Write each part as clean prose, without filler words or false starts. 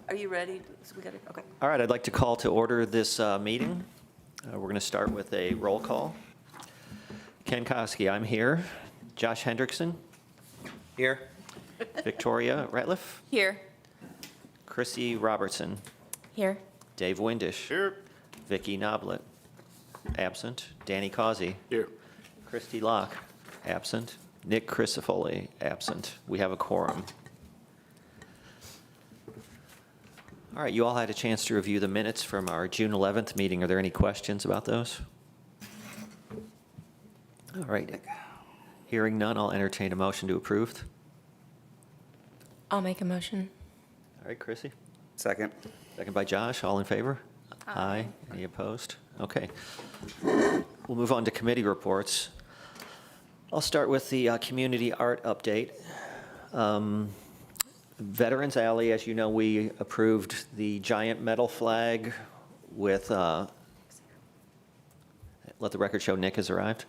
Are you ready? So we got it, okay. All right, I'd like to call to order this meeting. We're going to start with a roll call. Ken Koski, I'm here. Josh Hendrickson, Here. Victoria Ratliff, Here. Chrissy Robertson, Here. Dave Windish. Here. Vicky Noblet, absent. Danny Causey. Here. Christy Locke, absent. Nick Crisafulli, absent. We have a quorum. All right, you all had a chance to review the minutes from our June 11th meeting. Are there any questions about those? All right. Hearing none, I'll entertain a motion to approve. I'll make a motion. All right, Chrissy. Second. Second by Josh. All in favor? Aye. Any opposed? Okay. We'll move on to committee reports. I'll start with the community art update. Veterans Alley, as you know, we approved the giant metal flag with, let the record show Nick has arrived,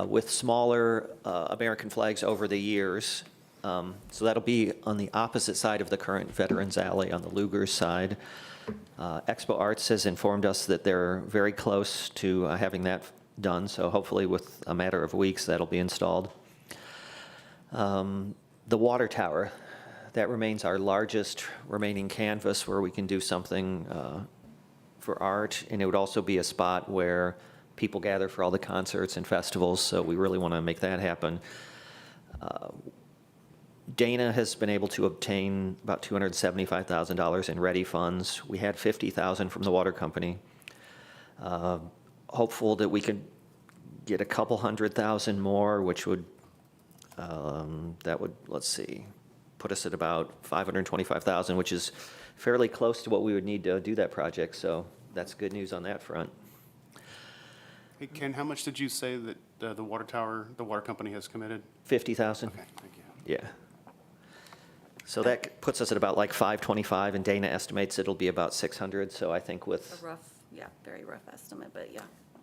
with smaller American flags over the years. So that'll be on the opposite side of the current Veterans Alley, on the Luger's side. Expo Arts has informed us that they're very close to having that done, so hopefully with a matter of weeks that'll be installed. The water tower, that remains our largest remaining canvas where we can do something for art, and it would also be a spot where people gather for all the concerts and festivals, so we really want to make that happen. Dana has been able to obtain about $275,000 in ready funds. We had $50,000 from the water company. Hopeful that we could get a couple $100,000 more, which would, that would, let's see, put us at about $525,000, which is fairly close to what we would need to do that project. So that's good news on that front. Hey, Ken, how much did you say that the water tower, the water company has committed? 50,000. Okay, thank you. Yeah. So that puts us at about like 525, and Dana estimates it'll be about 600. So I think with A rough, yeah, very rough estimate, but yeah.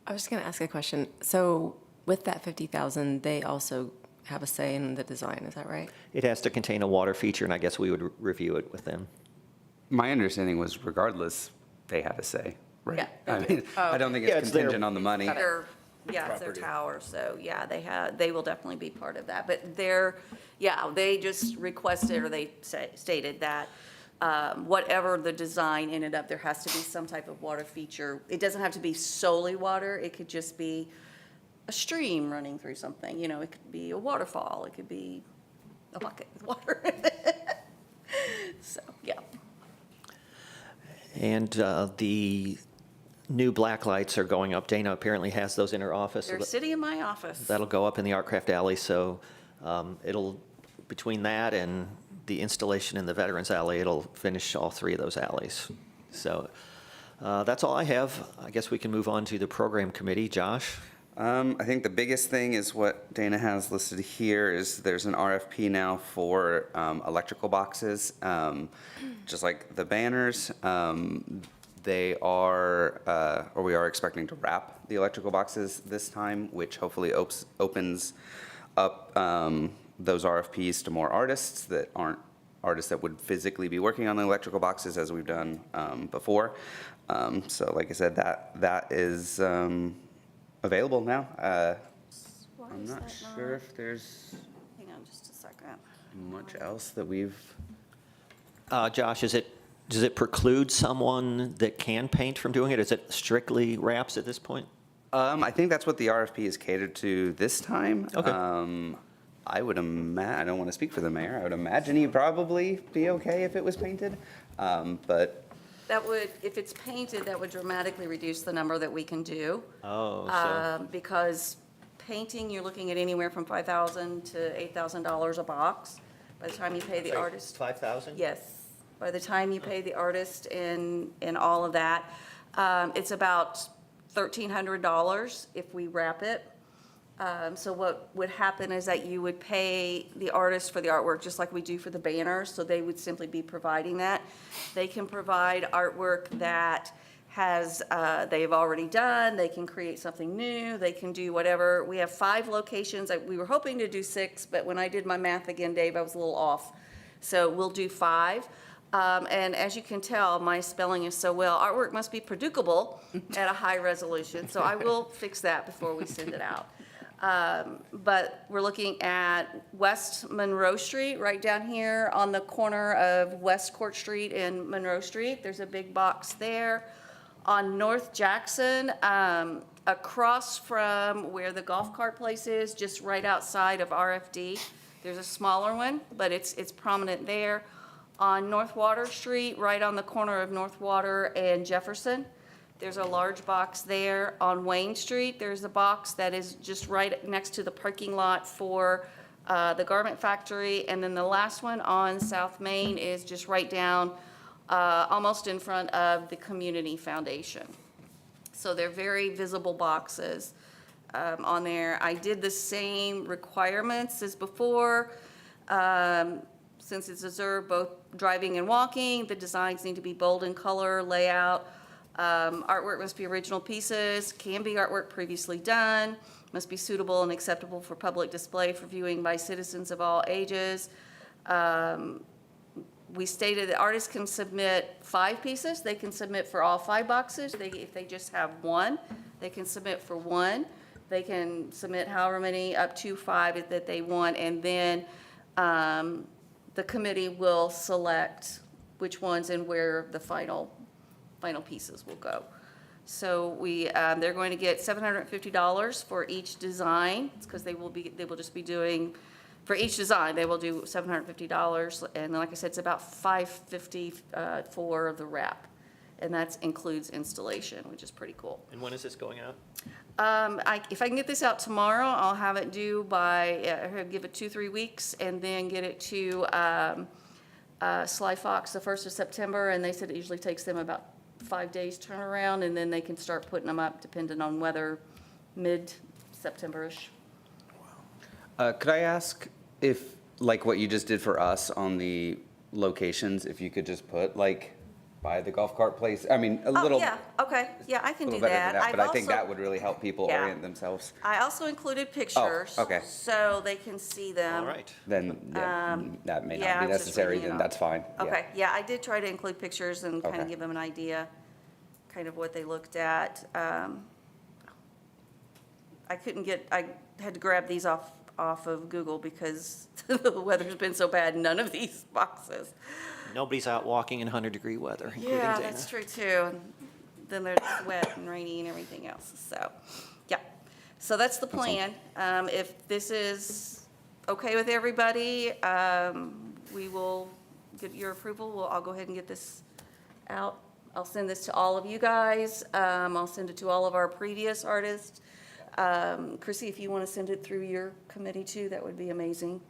I was just going to ask a question. So with that 50,000, they also have a say in the design, is that right? it has to contain a water feature, and I guess we would review it with them. My understanding was regardless, they had a say, right? Yeah, I they mean, do. I don't think Yeah, it's it's their- contingent on the money. Yeah, it's their tower, so yeah, they will definitely be part of that. But they just requested, or they stated that whatever the design ended up, there has to be some type of water feature. It doesn't have to be solely water, it could just be a stream running through something, you know, it could be a waterfall, it could be a bucket with water. So, yeah. And the new black lights are going up. Dana apparently has those in her office. so They're sitting in my office. That'll go up in the Artcraft Alley, so it'll, between that and the installation in the Veterans Alley, it'll finish all three of those alleys. So that's all I have. I guess we can move on to the program committee. Josh? I think the biggest thing is what Dana has listed here is there's an RFP now for electrical boxes, just like the banners. They are, or we are expecting to wrap the electrical boxes this time, which hopefully opens up those RFPs to more artists that aren't artists that would physically be working on the electrical boxes as we've done before. So like I said, that is available now. Why I'm is not that sure if there's Hang on just a second. much else that we've. Josh, does it preclude someone that can paint from doing it? Is it strictly wraps at this point? I think that's what the RFP is catered to this time. Okay. I would imagine, I don't want to speak for the mayor, I would imagine he'd probably be okay if it was painted. But That would, if it's painted, that would dramatically reduce the number that we can do. Oh, so, Because painting, you're looking at anywhere from $5,000 to $8,000 a box. By the time you pay the artist. 5,000? Yes, by the time you pay the artist and all of that, it's about $1,300 if we wrap it. So what would happen is that you would pay the artist for the artwork, just like we do for the banners, so they would simply be providing that. They can provide artwork that has, they've already done, they can create something new, they can do whatever. We have 5 locations, we were hoping to do 6, but when I did my math again, Dave, I was a little off. So we'll do 5. And as you can tell, my spelling is so well. Artwork must be producable at a high resolution, so I will fix that before we send it out. But we're looking at West Monroe Street, right down here on the corner of West Court Street and Monroe Street. There's a big box there. On North Jackson, across from where the golf cart place is, just right outside of RFD, there's a smaller one, but it's prominent there. On North Water Street, right on the corner of North Water and Jefferson, there's a large box there. On Wayne Street, there's a box that is just right next to the parking lot for the garment factory. And then the last one on South Main is just right down, almost in front of the Community Foundation. So they're very visible boxes on there. I did the same requirements as before. Since it's observed both driving and walking, the designs need to be bold in color, layout. Artwork must be original pieces, can be artwork previously done, must be suitable and acceptable for public display for viewing by citizens of all ages. We stated that artists can submit 5 pieces. They can submit for all 5 boxes. If they just have 1, they can submit for 1. They can submit however many, up to 5 that they want, and then the committee will select which ones and where the final pieces will go. So they're going to get $750 for each design, because they will just be doing, for each design, they will do $750, and like I said, it's about $550 for the wrap, and that includes installation, which is pretty cool. And when is this going out? If I can get this out tomorrow, I'll have it due by, give it 2-3 weeks, and then get it to Sly Fox the 1st of September, and they said it usually takes them about 5 days turnaround, and then they can start putting them up, depending on weather, mid-September-ish. Could I ask if, like what you just did for us on the locations, if you could just put like by the golf cart place? I mean, a little. Oh, yeah, okay, yeah, I can do little better that. than that, I've but I think also- that would really help people Yeah. orient themselves. I also included pictures. okay. So they can see them. All right. Then that may yeah, not I be was just necessary, reading it then off. that's fine. Yeah. Okay, yeah, I did try to include pictures and kind of Okay. give them an idea, kind of what they looked at. I had to grab these off of Google because the weather's been so bad, none of these boxes. Nobody's out walking in 100-degree weather, including Yeah, Dana. that's true too. And then there's wet and rainy and everything else, so, yeah. So that's the plan. If this is okay with everybody, we will get your approval. I'll go ahead and get this out. I'll send this to all of you guys. I'll send it to all of our previous artists. Chrissy, if you want to send it through your committee too, that would be amazing.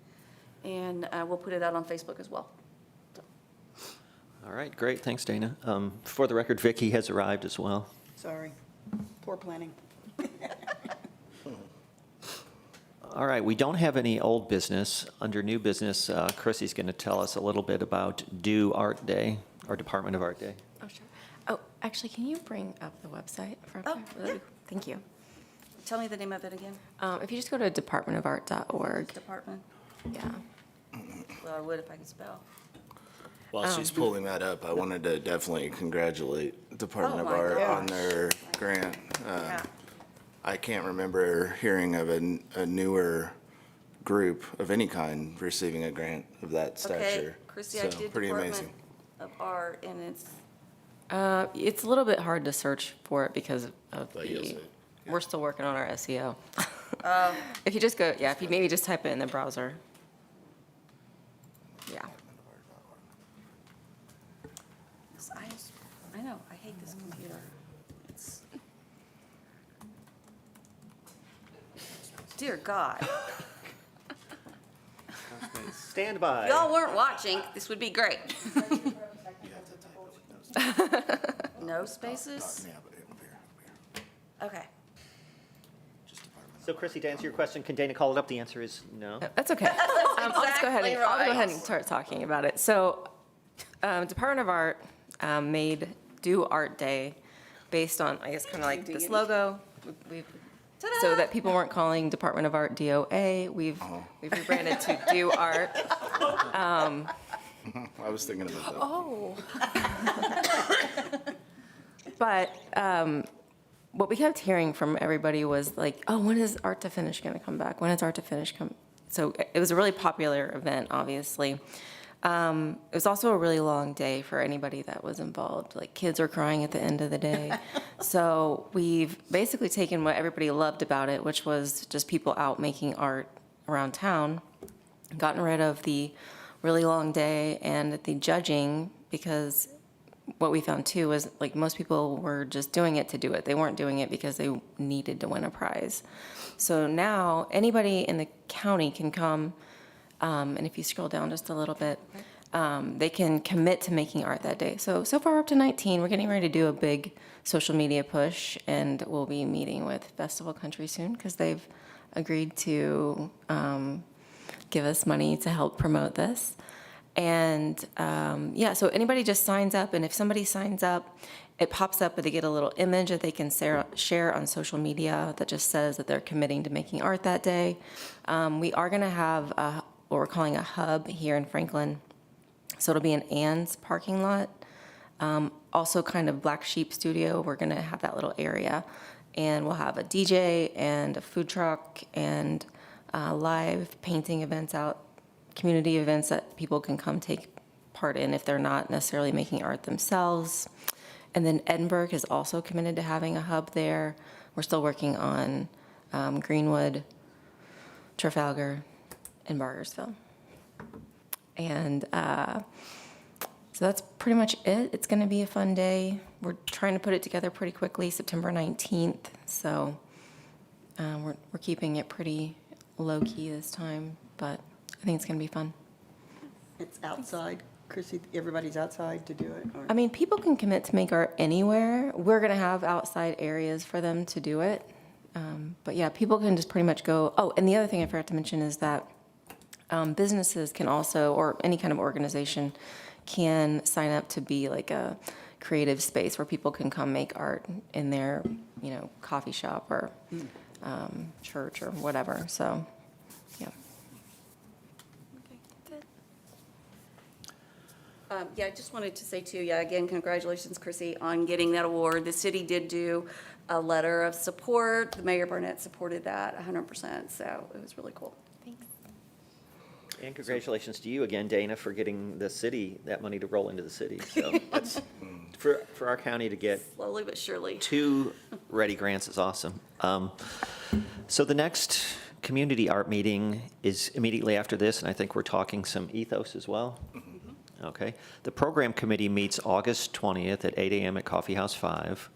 And we'll put it out on Facebook as well. All right, great, thanks, Dana. For the record, Vicky has arrived as well. Sorry, poor planning. All right, we don't have any old business. Under new business, Chrissy's going to tell us a little bit about Do Art Day, or Department of Art Day. Oh, sure. Oh, actually, can you bring up the website for Oh, yeah. Thank you. Tell me the name of it again, If you just go to departmentofart.org, department. yeah. Well, I would if I could spell. While she's pulling that up, I wanted to definitely congratulate Department Oh of my Art gosh. on their grant. Yeah. I can't remember hearing of a newer group of any kind receiving a grant of that Okay, stature. Chrissy, I So, did pretty Department amazing. of Art, and it's, It's a little bit hard to search for it because of But you'll see the, it, we're still working on our SEO. If you just go, yeah, if you maybe just type it in the browser. Yeah. I know, I hate this computer. It's, dear God. Stand by. If y'all weren't watching, this would be great. No spaces? Okay. So Chrissy, to answer your question, can Dana call it up? The answer is no. That's okay. I'll just go ahead exactly and, I'll go ahead right. and start talking about it. So, Department of Art made Do Art Day based on, I guess, kind of like this logo. We've, so that people weren't calling Department of Art DOA, we've rebranded to Do Art. I was thinking about that. Oh. But what we kept hearing from everybody was like, oh, when is Art to Finish going to come back? When is Art to Finish come? So it was a really popular event, obviously. It was also a really long day for anybody that was involved. Like, kids were crying at the end of the day. So we've basically taken what everybody loved about it, which was just people out making art around town, gotten rid of the really long day and the judging, because what we found too was, like, most people were just doing it to do it. They weren't doing it because they needed to win a prize. So now anybody in the county can come, and if you scroll down just a little bit, they can commit to making art that day. So far up to 19, we're getting ready to do a big social media push, and we'll be meeting with Festival Country soon because they've agreed to give us money to help promote this. And yeah, so anybody just signs up, and if somebody signs up, it pops up, but they get a little image that they can share on social media that just says that they're committing to making art that day. We are going to have what we're calling a hub here in Franklin. So it'll be an Ann's parking lot. Also kind of Black Sheep Studio. We're going to have that little area. And we'll have a DJ and a food truck and live painting events out, community events that people can come take part in if they're not necessarily making art themselves. And then Edinburgh is also committed to having a hub there. We're still working on Greenwood, Trafalgar, and Bargersville. And so that's pretty much it. It's going to be a fun day. We're trying to put it together pretty quickly, September 19th. So we're keeping it pretty low-key this time, but I think it's going to be fun. It's outside. Chrissy, everybody's outside to do it? Or- I mean, people can commit to make art anywhere. We're going to have outside areas for them to do it. But yeah, people can just pretty much go. Oh, and the other thing I forgot to mention is that businesses can also, or any kind of organization, can sign up to be like a creative space where people can come make art in their, coffee shop or church or whatever. So, yeah. Yeah, I just wanted to say too, again, congratulations, Chrissy, on getting that award. The city did do a letter of support. The Mayor Barnett supported that 100%, so it was really cool. Thanks. And congratulations to you again, Dana, for getting the city, that money to roll into the city. So that's, for our county to get Slowly but surely. 2 ready grants is awesome. So the next community art meeting is immediately after this, and I think we're talking some ethos as well. Okay. The program committee meets August 20th at 8 a.m. at Coffee House 5.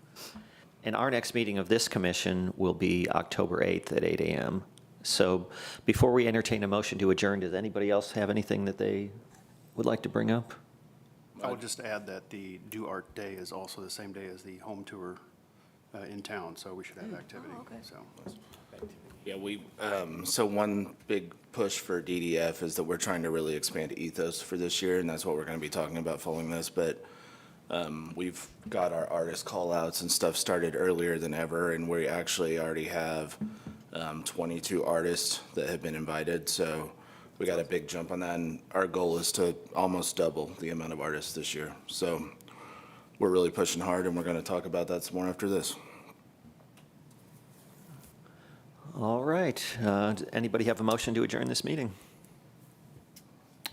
And our next meeting of this commission will be October 8th at 8 a.m. So before we entertain a motion to adjourn, does anybody else have anything that they would like to bring up? I would just add that the Do Art Day is also the same day as the home tour in town, so we should have activity. So Yeah, so one big push for DDF is that we're trying to really expand ethos for this year, and that's what we're going to be talking about following this. But we've got our artist call-outs and stuff started earlier than ever, and we actually already have 22 artists that have been invited. So we got a big jump on that, and our goal is to almost double the amount of artists this year. So we're really pushing hard, and we're going to talk about that some more after this. All right. Does anybody have a motion to adjourn this meeting?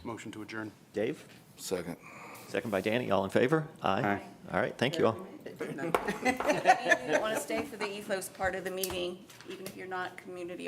motion to adjourn. Dave? Second. Second by Danny. All in favor? Aye. All right. Thank you all. You want to stay for the ethos part of the meeting, even if you're not community